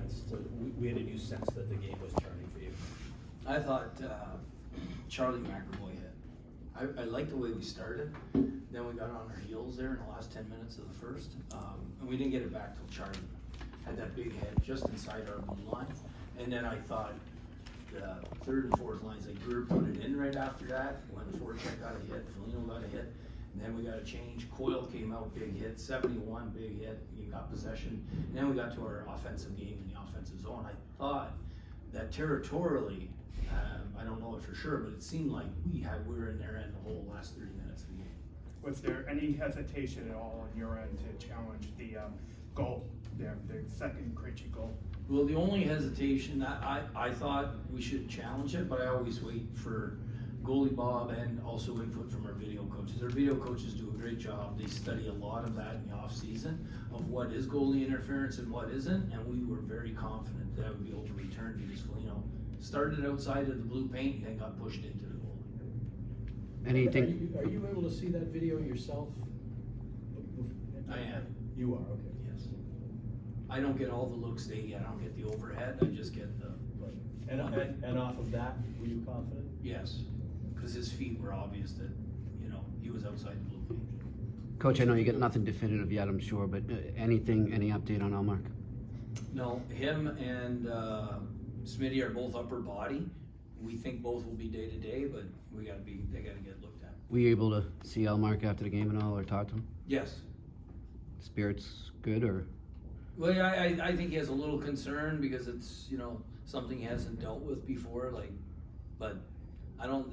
sense? We had a new sense that the game was turning for you. I thought Charlie McAvoy hit. I liked the way we started. Then we got on our heels there in the last 10 minutes of the first. And we didn't get it back till Charlie had that big hit just inside our blue line. And then I thought the third and fourth lines, like Greer put it in right after that. When the forecheck got a hit, Foligno got a hit. And then we got a change. Coyle came out, big hit. 71, big hit. You got possession. And then we got to our offensive game in the offensive zone. I thought that territorially, I don't know it for sure, but it seemed like we were in there in the whole last 30 minutes of the game. Was there any hesitation at all on your end to challenge the goal, the second Krejci goal? Well, the only hesitation, I thought we should challenge it, but I always wait for goalie Bob and also input from our video coaches. Our video coaches do a great job. They study a lot of that in the off season of what is goalie interference and what isn't, and we were very confident that I would be able to return because Foligno started outside of the blue paint and then got pushed into the goal. Anything? Are you able to see that video yourself? I am. You are, okay. Yes. I don't get all the looks they get. I don't get the overhead. I just get the. Right. And off of that, were you confident? Yes, because his feet were obvious that he was outside the blue paint. Coach, I know you got nothing definitive yet, I'm sure, but any update on Allmark? No, him and Smitty are both upper body. We think both will be day to day, but they got to get looked at. Were you able to see Allmark after the game and all, or talk to him? Yes. Spirits good, or? Well, yeah, I think he has a little concern because it's something he hasn't dealt with before. But I don't.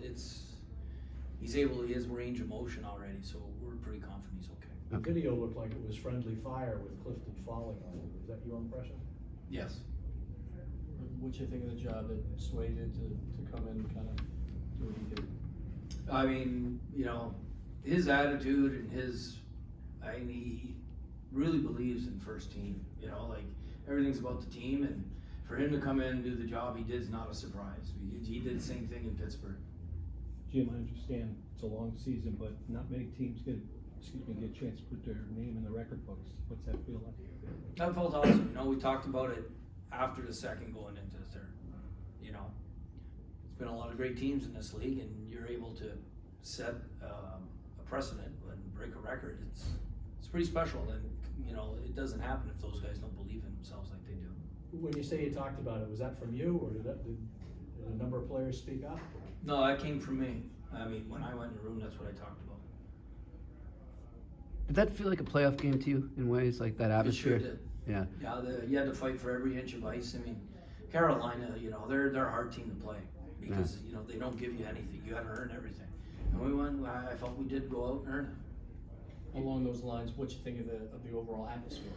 He has range of motion already, so we're pretty confident he's okay. The video looked like it was friendly fire with Clifton falling on him. Is that your impression? Yes. What you think of the job that swayed you to come in and kind of do what he did? I mean, his attitude and he really believes in first team. Everything's about the team, and for him to come in and do the job he did is not a surprise. He did the same thing in Pittsburgh. Jim, I understand it's a long season, but not many teams get a chance to put their name in the record books. What's that feel like? That felt awesome. We talked about it after the second going into the third. It's been a lot of great teams in this league, and you're able to set a precedent and break a record. It's pretty special, and it doesn't happen if those guys don't believe in themselves like they do. When you say you talked about it, was that from you, or did a number of players speak up? No, that came from me. I mean, when I went in the room, that's what I talked about. Did that feel like a playoff game to you in ways, like that atmosphere? It sure did. Yeah. Yeah, you had to fight for every inch of ice. I mean, Carolina, they're a hard team to play because they don't give you anything. You got to earn everything. And we went. I felt we did go out and earn it. Along those lines, what you think of the overall atmosphere?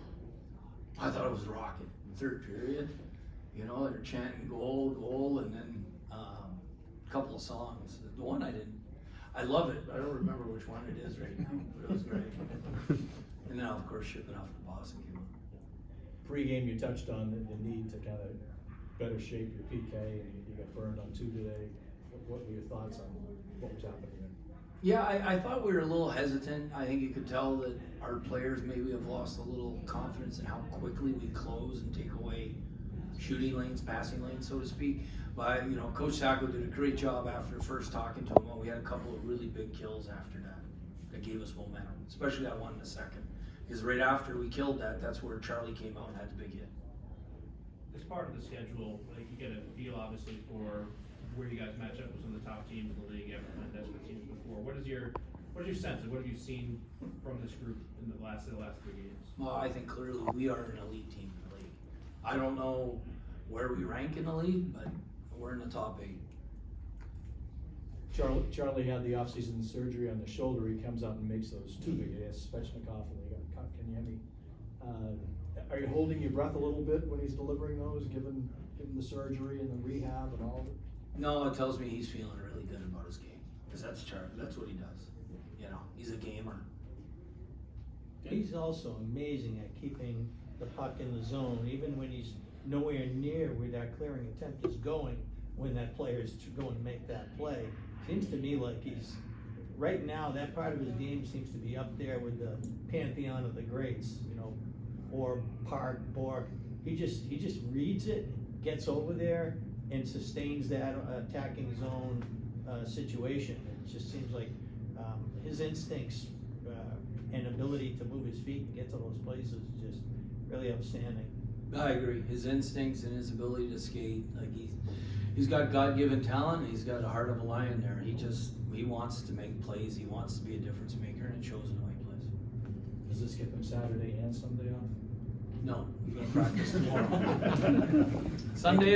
I thought it was rocking. Third period, they're chanting goal, and then a couple of songs. The one I love it. I don't remember which one it is right now, but it was great. And then, of course, shipping off to Boston came up. Pre-game, you touched on the need to kind of better shape your PK, and you got burned on 2 today. What were your thoughts on what was happening there? Yeah, I thought we were a little hesitant. I think you could tell that our players maybe have lost a little confidence in how quickly we close and take away shooting lanes, passing lanes, so to speak. But, Coach Sacco did a great job after first talking to him. We had a couple of really big kills after that gave us momentum, especially that one in the second. Because right after we killed that's where Charlie came out and had the big hit. As part of the schedule, you get a feel obviously for where you guys match up with some of the top teams in the league. You haven't played desperate teams before. What is your sense, and what have you seen from this group in the last 3 games? Well, I think clearly we are an elite team in the league. I don't know where we rank in the league, but we're in the top 8. Charlie had the off-season surgery on the shoulder. He comes out and makes those 2 big hits, Svechnikov, and they got Kotkaniemi. Are you holding your breath a little bit when he's delivering those, given the surgery and the rehab and all of it? No, it tells me he's feeling really good about his game, because that's Charlie. That's what he does. He's a gamer. He's also amazing at keeping the puck in the zone, even when he's nowhere near where that clearing attempt is going, when that player is going to make that play. Seems to me like he's, right now, that part of his game seems to be up there with the pantheon of the greats, or Park, Bork, he just reads it, gets over there, and sustains that attacking zone situation. It just seems like his instincts and ability to move his feet and get to those places is just really outstanding. I agree. His instincts and his ability to skate, like he's got God-given talent, and he's got the heart of a lion there. He wants to make plays. He wants to be a difference maker, and it shows in the way he plays. Does this give him Saturday and Sunday off? No, he's gonna practice tomorrow. Sunday